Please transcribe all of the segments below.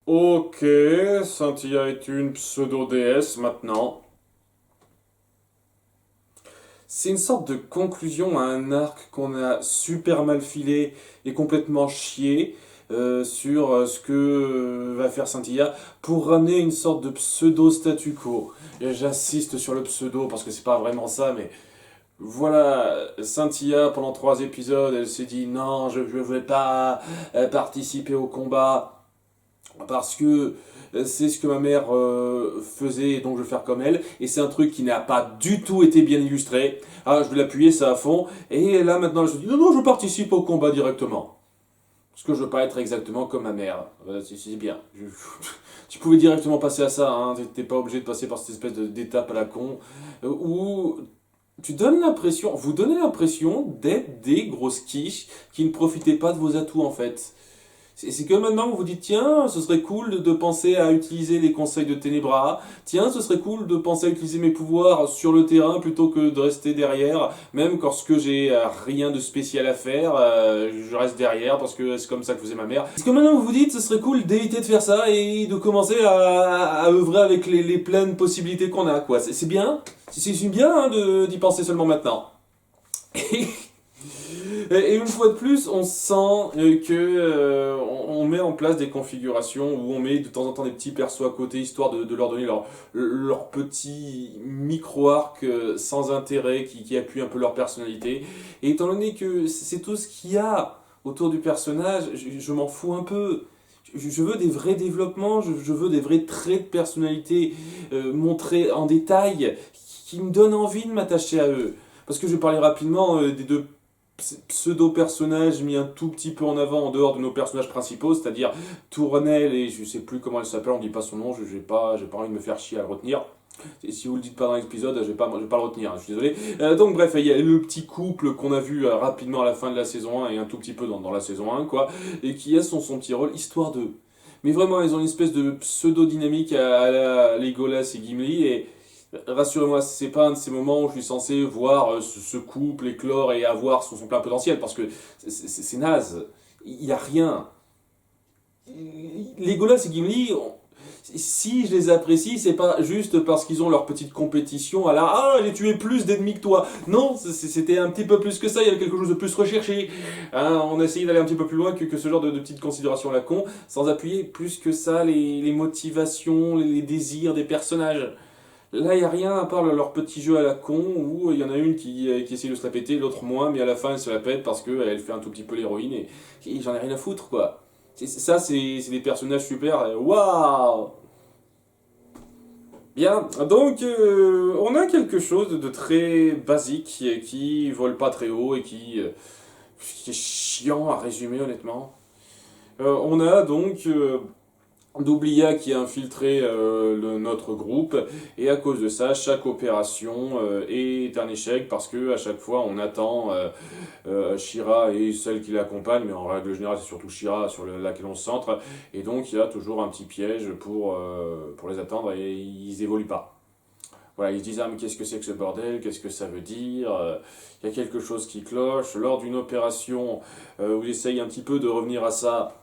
Ok, Cynthia est une pseudo-déesse maintenant. C'est une sorte de conclusion à un arc qu'on a super mal filé et complètement chié sur ce que va faire Cynthia pour ramener une sorte de pseudo-statu quo. Et j'insiste sur le pseudo parce que c'est pas vraiment ça, mais voilà, Cynthia, pendant 3 épisodes, elle s'est dit non, je ne veux pas participer au combat parce que c'est ce que ma mère faisait et donc je vais faire comme elle. Et c'est un truc qui n'a pas du tout été bien illustré. Ah, je vais l'appuyer, ça à fond. Et là maintenant, elle se dit non, non, je participe au combat directement. Parce que je veux pas être exactement comme ma mère. C'est bien. Tu pouvais directement passer à ça, hein. T'es pas obligé de passer par cette espèce d'étape à la con. Où tu donnes l'impression, vous donnez l'impression d'être des grosses quiches qui ne profitaient pas de vos atouts en fait. C'est que maintenant vous vous dites, tiens, ce serait cool de penser à utiliser les conseils de Ténébra. Tiens, ce serait cool de penser à utiliser mes pouvoirs sur le terrain plutôt que de rester derrière. Même lorsque j'ai rien de spécial à faire, je reste derrière parce que c'est comme ça que faisait ma mère. Est-ce que maintenant vous vous dites, ce serait cool d'éviter de faire ça et de commencer à œuvrer avec les pleines possibilités qu'on a, quoi. C'est bien. C'est bien hein, d'y penser seulement maintenant. Et une fois de plus, on sent on met en place des configurations où on met de temps en temps des petits persos à côté, histoire de leur donner leur petit micro-arc sans intérêt qui appuie un peu leur personnalité. Et étant donné que c'est tout ce qu'il y a autour du personnage, je m'en fous un peu. Je veux des vrais développements, je veux des vrais traits de personnalité montrés en détail qui me donnent envie de m'attacher à eux. Parce que je vais parler rapidement des deux pseudo-personnages mis un tout petit peu en avant en dehors de nos personnages principaux, c'est-à-dire Tournelle et je sais plus comment elle s'appelle, on dit pas son nom, j'ai pas envie de me faire chier à le retenir. Et si vous le dites pas dans l'épisode, je vais pas le retenir, hein, je suis désolé. Donc bref, il y a le petit couple qu'on a vu rapidement à la fin de la saison 1 et un tout petit peu dans la saison 1, quoi, et qui a son petit rôle, histoire de... Mais vraiment, ils ont une espèce de pseudo-dynamique à la Legolas et Gimli, et rassurez-moi, c'est pas un de ces moments où je suis censé voir ce couple éclore et avoir son plein potentiel, parce que c'est naze. Il y a rien. Legolas et Gimli, si je les apprécie, c'est pas juste parce qu'ils ont leur petite compétition à la ah, j'ai tué plus d'ennemis que toi. Non, c'était un petit peu plus que ça, il y avait quelque chose de plus recherché. Hein, on a essayé d'aller un petit peu plus loin que ce genre de petites considérations à la con, sans appuyer plus que ça les motivations, les désirs des personnages. Là, il n'y a rien à part leur petit jeu à la con où il y en a une qui essaie de se la péter, l'autre moins, mais à la fin elle se la pète parce qu'elle fait un tout petit peu l'héroïne et j'en ai rien à foutre quoi. Ça, c'est des personnages super. Waouh! Bien, donc on a quelque chose de très basique qui vole pas très haut et qui est chiant à résumer honnêtement. On a donc d'Oublia qui a infiltré notre groupe et à cause de ça chaque opération est un échec parce que à chaque fois on attend Shira et celle qui l'accompagne mais en règle générale c'est surtout Shira sur laquelle on se centre et donc il y a toujours un petit piège pour les attendre et ils évoluent pas. Voilà, ils se disent ah mais qu'est-ce que c'est que ce bordel, qu'est-ce que ça veut dire, il y a quelque chose qui cloche. Lors d'une opération où j'essaye un petit peu de revenir à ça,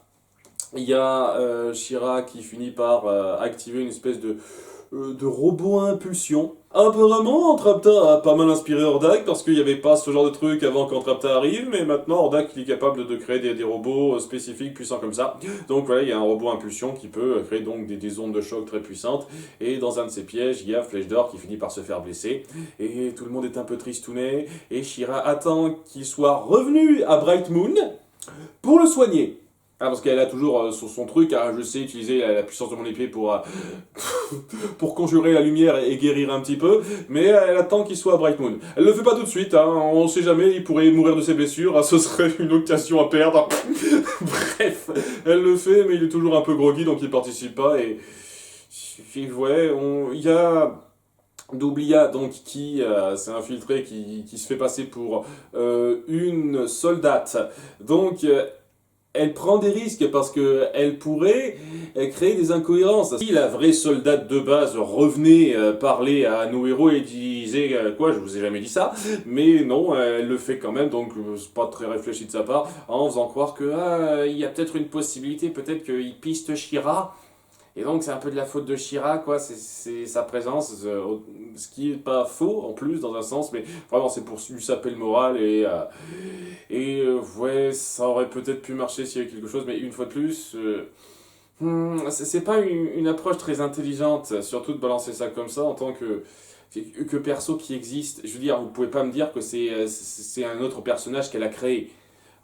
il y a Shira qui finit par activer une espèce de robot à impulsion. Apparemment, Entrapta a pas mal inspiré Hordak parce qu'il n'y avait pas ce genre de truc avant qu'Entrapta arrive, mais maintenant Hordak il est capable de créer des robots spécifiques puissants comme ça. Donc voilà, il y a un robot à impulsion qui peut créer donc des ondes de choc très puissantes. Et dans un de ces pièges, il y a Flèche d'Or qui finit par se faire blesser. Et tout le monde est un peu tristouné. Et Shira attend qu'il soit revenu à Bright Moon pour le soigner. Ah, parce qu'elle a toujours son truc, je sais utiliser la puissance de mon épée pour conjurer la lumière et guérir un petit peu, mais elle attend qu'il soit à Bright Moon. Elle le fait pas tout de suite, hein, on sait jamais, il pourrait mourir de ses blessures, ce serait une occasion à perdre. Bref, elle le fait, mais il est toujours un peu groggy, donc il participe pas, et ouais, il y a d'Oublia donc qui s'est infiltré, qui se fait passer pour une soldate, donc elle prend des risques parce qu'elle pourrait créer des incohérences. Si la vraie soldate de base revenait parler à nos héros et disait quoi, je vous ai jamais dit ça, mais non, elle le fait quand même, donc c'est pas très réfléchi de sa part, en faisant croire que il y a peut-être une possibilité, peut-être qu'il piste Shira. Et donc c'est un peu de la faute de Shira, quoi, c'est sa présence, ce qui est pas faux en plus dans un sens, mais vraiment c'est pour lui saper le moral ouais, ça aurait peut-être pu marcher s'il y avait quelque chose, mais une fois de plus, c'est pas une approche très intelligente, surtout de balancer ça comme ça en tant que perso qui existe. Je veux dire, vous pouvez pas me dire que c'est un autre personnage qu'elle a créé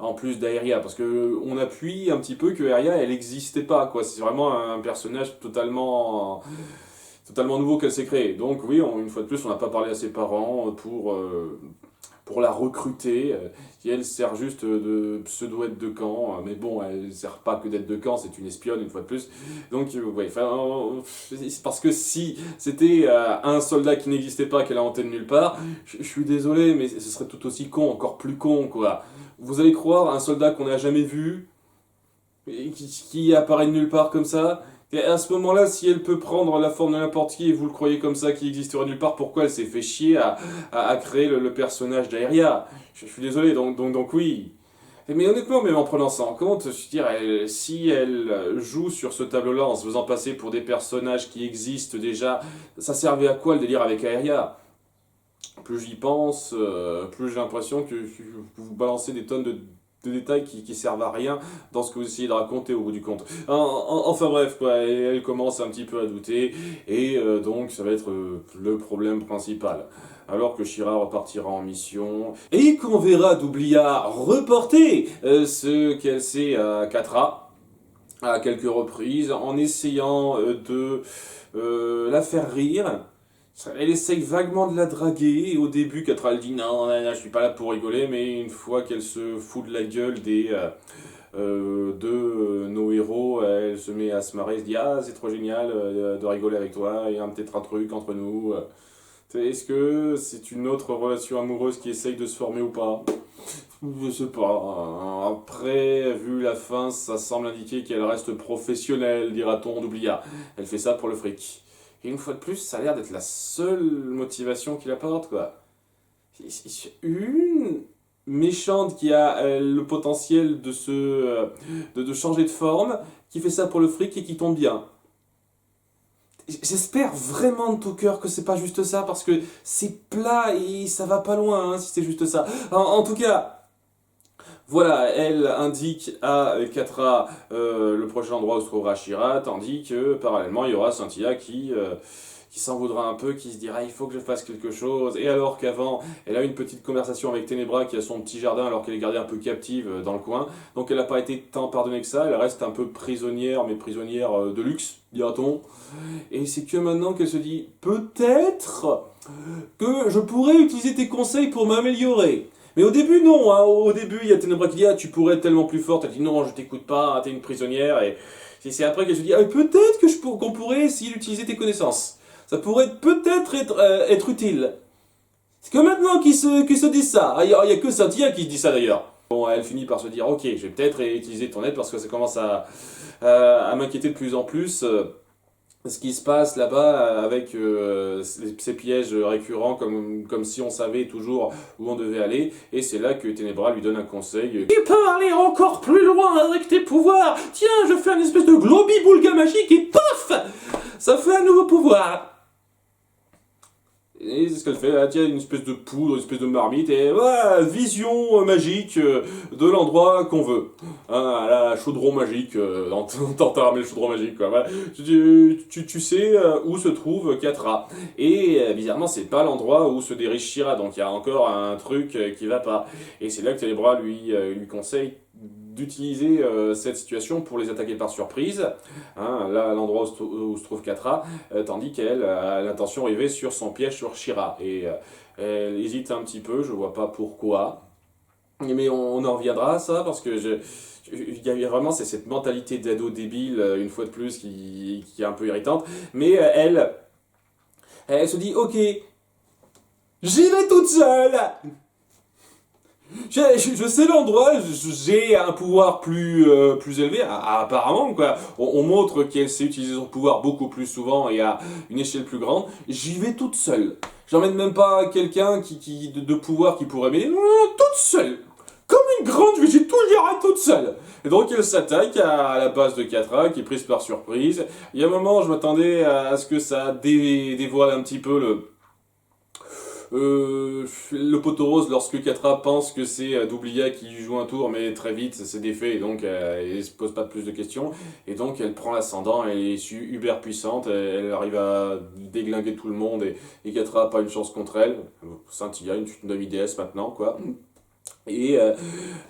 en plus d'Aeria, parce que on appuie un petit peu que Aeria elle n'existait pas, quoi. C'est vraiment un personnage totalement nouveau qu'elle s'est créé. Donc oui, une fois de plus, on n'a pas parlé à ses parents pour la recruter. Qui elle sert juste de pseudo-aide de camp, mais bon, elle sert pas que d'aide de camp, c'est une espionne une fois de plus. Donc ouais, enfin, c'est parce que si c'était un soldat qui n'existait pas, qu'elle a inventé de nulle part, je suis désolé, mais ce serait tout aussi con, encore plus con, quoi. Vous allez croire un soldat qu'on n'a jamais vu, et qui apparaît de nulle part comme ça. Et à ce moment-là, si elle peut prendre la forme de n'importe qui et vous le croyez comme ça, qui existerait nulle part, pourquoi elle s'est fait chier à créer le personnage d'Aeria? Je suis désolé, donc oui. Mais honnêtement, même en prenant ça en compte, je veux dire, si elle joue sur ce tableau-là en se faisant passer pour des personnages qui existent déjà, ça servait à quoi le délire avec Aeria? Plus j'y pense, plus j'ai l'impression que vous balancez des tonnes de détails qui servent à rien dans ce que vous essayez de raconter au bout du compte. Enfin bref, quoi, elle commence un petit peu à douter, et donc ça va être le problème principal. Alors que Shira repartira en mission, et qu'on verra Doublia reporter ce qu'elle sait à Catra, à quelques reprises, en essayant de la faire rire. Elle essaye vaguement de la draguer, et au début, Catra elle dit non, non, je suis pas là pour rigoler, mais une fois qu'elle se fout de la gueule de nos héros, elle se met à se marrer, elle se dit ah, c'est trop génial de rigoler avec toi, il y a peut-être un truc entre nous. Est-ce que c'est une autre relation amoureuse qui essaye de se former ou pas? Je sais pas. Après, vu la fin, ça semble indiquer qu'elle reste professionnelle, dira-t-on d'Oublia. Elle fait ça pour le fric. Et une fois de plus, ça a l'air d'être la seule motivation qu'il apporte, quoi. Une méchante qui a le potentiel de changer de forme, qui fait ça pour le fric et qui tombe bien. J'espère vraiment de tout cœur que c'est pas juste ça, parce que c'est plat et ça va pas loin, hein, si c'est juste ça. En tout cas... Voilà, elle indique à Catra le prochain endroit où se trouvera Shira, tandis que parallèlement il y aura Cynthia qui s'en voudra un peu, qui se dira il faut que je fasse quelque chose. Et alors qu'avant, elle a une petite conversation avec Ténébra qui a son petit jardin alors qu'elle est gardée un peu captive dans le coin. Donc elle n'a pas été tant pardonnée que ça, elle reste un peu prisonnière, mais prisonnière de luxe, dira-t-on. Et c'est que maintenant qu'elle se dit peut-être que je pourrais utiliser tes conseils pour m'améliorer. Mais au début, non. Hein. Au début, il y a Ténébra qui dit ah, tu pourrais être tellement plus forte. Elle dit non, je t'écoute pas, t'es une prisonnière. Et c'est après qu'elle se dit ah, peut-être qu'on pourrait essayer d'utiliser tes connaissances. Ça pourrait peut-être être utile. C'est que maintenant qu'ils se disent ça. Il n'y a que Cynthia qui se dit ça d'ailleurs. Bon, elle finit par se dire ok, je vais peut-être utiliser ton aide parce que ça commence à m'inquiéter de plus en plus. Ce qui se passe là-bas avec ces pièges récurrents comme si on savait toujours où on devait aller, et c'est là que Ténébra lui donne un conseil. Tu peux aller encore plus loin avec tes pouvoirs. Tiens, je fais une espèce de globi-boulga magique et paf, ça fait un nouveau pouvoir. Et c'est ce qu'elle fait, elle tient une espèce de poudre, une espèce de marmite, et voilà, vision magique de l'endroit qu'on veut. Hein, la chaudron magique, t'entends le chaudron magique, quoi. Voilà. Tu sais où se trouve Catra. Et bizarrement, c'est pas l'endroit où se dirige Shira, donc il y a encore un truc qui va pas. Et c'est là que Ténébra lui conseille d'utiliser cette situation pour les attaquer par surprise, hein, là à l'endroit où se trouve Catra, tandis qu'elle a l'intention rivée sur son piège sur Shira. Et elle hésite un petit peu, je vois pas pourquoi, mais on en reviendra à ça, parce que il y a vraiment cette mentalité d'ado débile, une fois de plus, qui est un peu irritante, mais elle se dit ok, j'y vais toute seule. Je sais l'endroit, j'ai un pouvoir plus élevé, apparemment, quoi. On montre qu'elle sait utiliser son pouvoir beaucoup plus souvent et à une échelle plus grande. J'y vais toute seule. J'emmène même pas quelqu'un de pouvoir qui pourrait m'aider. Non, toute seule. Comme une grande, je vais tout gérer toute seule. Et donc elle s'attaque à la base de Catra, qui est prise par surprise. Il y a un moment, je m'attendais à ce que ça dévoile un petit peu le poteau rose lorsque Catra pense que c'est Doublia qui joue un tour, mais très vite ça s'est défait et donc elle se pose pas plus de questions. Et donc elle prend l'ascendant, elle est hyper puissante, elle arrive à déglinguer tout le monde et Catra a pas une chance contre elle. Cynthia, une demi-déesse maintenant, quoi. Et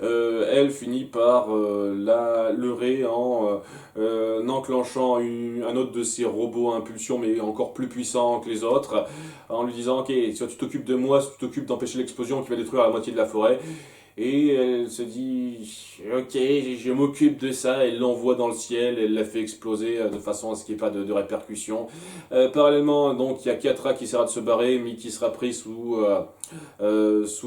elle finit par la leurrer en enclenchant un autre de ses robots à impulsion, mais encore plus puissant que les autres, en lui disant ok, soit tu t'occupes de moi, soit tu t'occupes d'empêcher l'explosion qui va détruire la moitié de la forêt. Et elle se dit ok, je m'occupe de ça, elle l'envoie dans le ciel, elle la fait exploser de façon à ce qu'il n'y ait pas de répercussions. Parallèlement, donc il y a Catra qui essaiera de se barrer, mais qui sera pris sous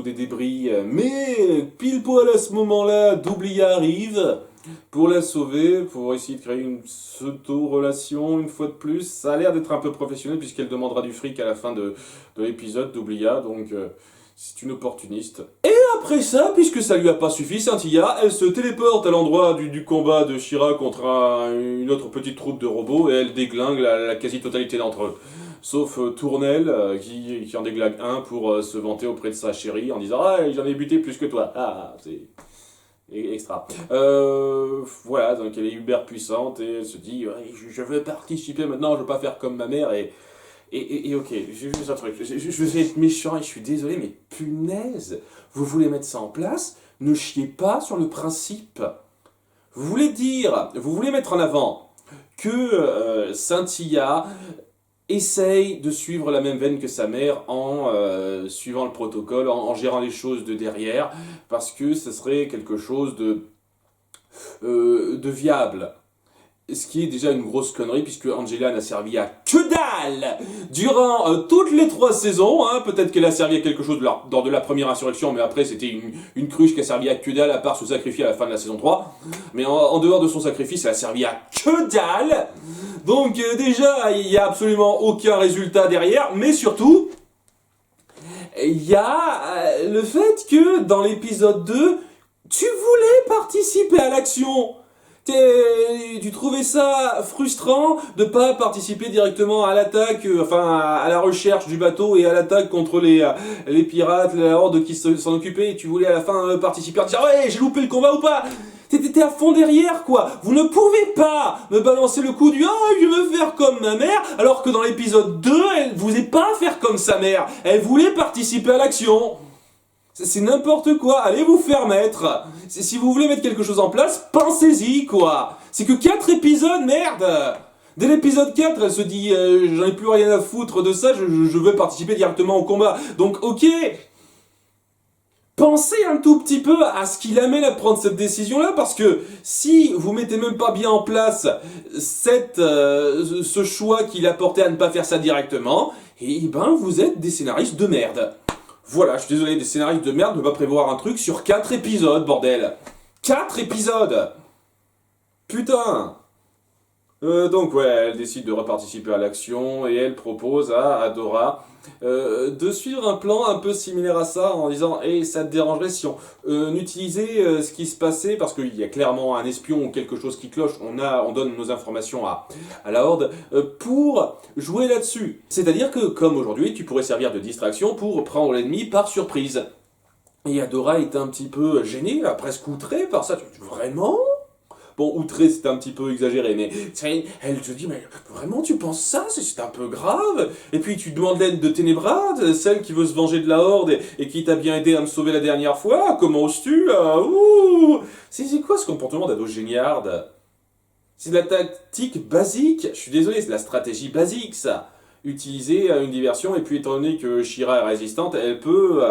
des débris. Mais pile poil à ce moment-là, Doublia arrive pour la sauver, pour essayer de créer une pseudo-relation une fois de plus. Ça a l'air d'être un peu professionnel puisqu'elle demandera du fric à la fin de l'épisode, Doublia, donc c'est une opportuniste. Et après ça, puisque ça lui a pas suffi, Cynthia, elle se téléporte à l'endroit du combat de She-Ra contre une autre petite troupe de robots et elle déglingue la quasi-totalité d'entre eux. Sauf Tournelle, qui en déglingue un pour se vanter auprès de sa chérie en disant « Ah, j'en ai buté plus que toi. » Ah, c'est extra. Voilà, donc elle est hyper puissante et elle se dit ouais, « Je veux participer maintenant, je veux pas faire comme ma mère. » Et ok, j'ai vu un truc, je vais être méchant et je suis désolé, mais punaise, vous voulez mettre ça en place, ne chiez pas sur le principe. Vous voulez mettre en avant que Cynthia essaye de suivre la même veine que sa mère en suivant le protocole, en gérant les choses de derrière, parce que ce serait quelque chose de viable. Ce qui est déjà une grosse connerie, puisque Angela n'a servi à que dalle durant toutes les 3 saisons. Hein. Peut-être qu'elle a servi à quelque chose lors de la première insurrection, mais après c'était une cruche qui a servi à que dalle, à part se sacrifier à la fin de la saison 3. Mais en dehors de son sacrifice, elle a servi à que dalle. Donc déjà, il n'y a absolument aucun résultat derrière, mais surtout, il y a le fait que dans l'épisode 2, tu voulais participer à l'action. Tu trouvais ça frustrant de pas participer directement à l'attaque, à la recherche du bateau et à l'attaque contre les pirates, la horde qui s'en occupait, et tu voulais à la fin participer en disant ouais, j'ai loupé le combat ou pas. T'étais à fond derrière, quoi. Vous ne pouvez pas me balancer le coup du « Ah, je veux faire comme ma mère », alors que dans l'épisode 2, elle voulait pas faire comme sa mère. Elle voulait participer à l'action. C'est n'importe quoi, allez vous faire mettre. Si vous voulez mettre quelque chose en place, pensez-y, quoi. C'est que 4 épisodes, merde. Dès l'épisode 4, elle se dit j'en ai plus rien à foutre de ça, je veux participer directement au combat. Donc ok, pensez un tout petit peu à ce qui l'amène à prendre cette décision-là, parce que si vous mettez même pas bien en place ce choix qu'il a porté à ne pas faire ça directement, et ben vous êtes des scénaristes de merde. Voilà, je suis désolé, des scénaristes de merde ne pas prévoir un truc sur 4 épisodes, bordel. 4 épisodes. Putain. Donc ouais, elle décide de reparticiper à l'action et elle propose à Adora de suivre un plan un peu similaire à ça en disant « Hey, ça te dérangerait si on utilisait ce qui se passait, parce qu'il y a clairement un espion ou quelque chose qui cloche, on donne nos informations à la Horde pour jouer là-dessus. C'est-à-dire que, comme aujourd'hui, tu pourrais servir de distraction pour prendre l'ennemi par surprise. » Et Adora est un petit peu gênée, presque outrée par ça. Vraiment ? Bon, outré, c'est un petit peu exagéré, mais elle te dit, mais vraiment, tu penses ça? C'est un peu grave. Et puis, tu demandes l'aide de Ténébra, celle qui veut se venger de la Horde et qui t'a bien aidé à me sauver la dernière fois. Comment oses-tu? C'est quoi ce comportement d'ado géniarde? C'est de la tactique basique. Je suis désolé, c'est de la stratégie basique, ça. Utiliser une diversion, et puis étant donné que She-Ra est résistante, elle peut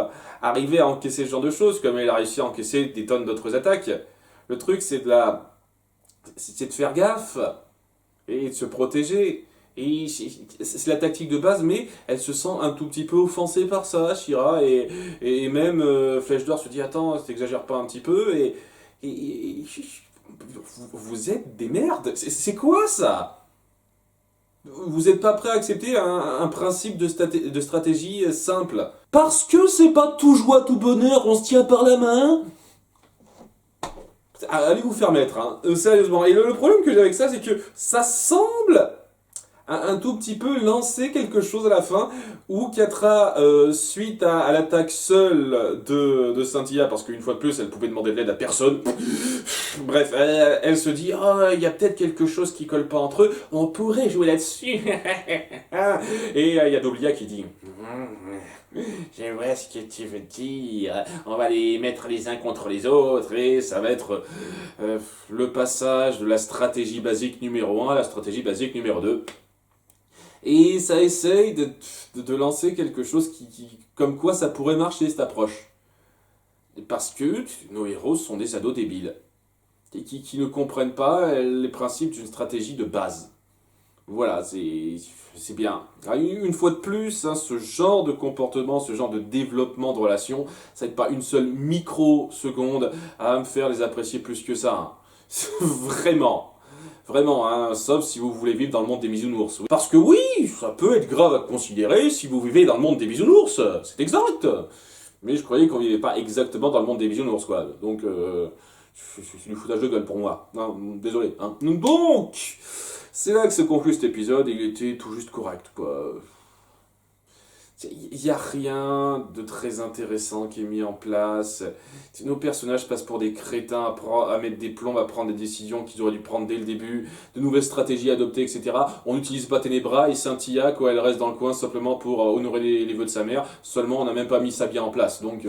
arriver à encaisser ce genre de choses, comme elle a réussi à encaisser des tonnes d'autres attaques. Le truc, c'est de faire gaffe et de se protéger. Et c'est la tactique de base, mais elle se sent un tout petit peu offensée par ça, She-Ra, et même Flèche d'Or se dit attends, t'exagères pas un petit peu, et vous êtes des merdes, c'est quoi ça? Vous êtes pas prêt à accepter un principe de stratégie simple? Parce que c'est pas tout joie tout bonheur, on se tient par la main. Allez vous faire mettre, hein, sérieusement. Et le problème que j'ai avec ça, c'est que ça semble un tout petit peu lancer quelque chose à la fin, où Catra, suite à l'attaque seule de Cynthia, parce qu'une fois de plus, elle pouvait demander de l'aide à personne, bref, elle se dit, oh, il y a peut-être quelque chose qui colle pas entre eux, on pourrait jouer là-dessus. Et il y a Doblia qui dit, je vois ce que tu veux dire, on va les mettre les uns contre les autres, et ça va être le passage de la stratégie basique numéro 1 à la stratégie basique numéro 2. Et ça essaye de lancer quelque chose comme quoi ça pourrait marcher, cette approche. Parce que nos héros sont des ados débiles. Et qui ne comprennent pas les principes d'une stratégie de base. Voilà, c'est bien. Une fois de plus, hein, ce genre de comportement, ce genre de développement de relation, ça n'aide pas une seule microseconde à me faire les apprécier plus que ça. Hein. Vraiment. Vraiment, hein, sauf si vous voulez vivre dans le monde des bisounours. Parce que oui, ça peut être grave à considérer si vous vivez dans le monde des bisounours, c'est exact. Mais je croyais qu'on vivait pas exactement dans le monde des bisounours, quoi. Donc, c'est du foutage de gueule pour moi. Non, désolé. Hein. Donc, c'est là que se conclut cet épisode, et il était tout juste correct, quoi. Il n'y a rien de très intéressant qui est mis en place. Nos personnages passent pour des crétins à mettre des plombs, à prendre des décisions qu'ils auraient dû prendre dès le début, de nouvelles stratégies adoptées, etc. On n'utilise pas Ténébra et Cynthia, quoi, elle reste dans le coin simplement pour honorer les vœux de sa mère. Seulement, on n'a même pas mis ça bien en place, donc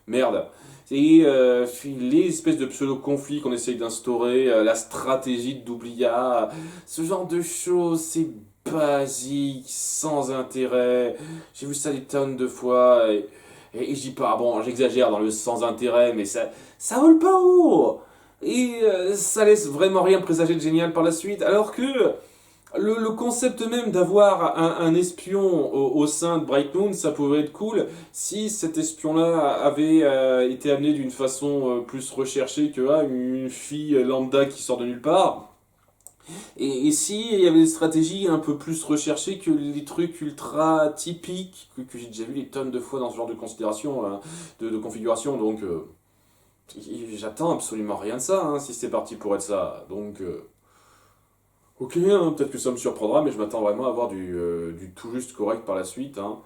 merde. Et les espèces de pseudo-conflits qu'on essaye d'instaurer, la stratégie de Doublia, ce genre de choses, c'est basique, sans intérêt. J'ai vu ça des tonnes de fois et je dis pas, bon, j'exagère dans le sans intérêt, mais ça vole pas haut. Et ça laisse vraiment rien présager de génial par la suite. Alors que le concept même d'avoir un espion au sein de Bright Moon, ça pouvait être cool si cet espion-là avait été amené d'une façon plus recherchée que une fille lambda qui sort de nulle part. Et si il y avait des stratégies un peu plus recherchées que les trucs ultra typiques que j'ai déjà vu des tonnes de fois dans ce genre de considération, hein, de configuration, donc j'attends absolument rien de ça, hein, si c'est parti pour être ça. Donc, ok, hein, peut-être que ça me surprendra, mais je m'attends vraiment à avoir du tout juste correct par la suite, hein.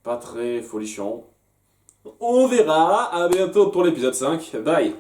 Pas très folichon. On verra, à bientôt pour l'épisode 5, bye.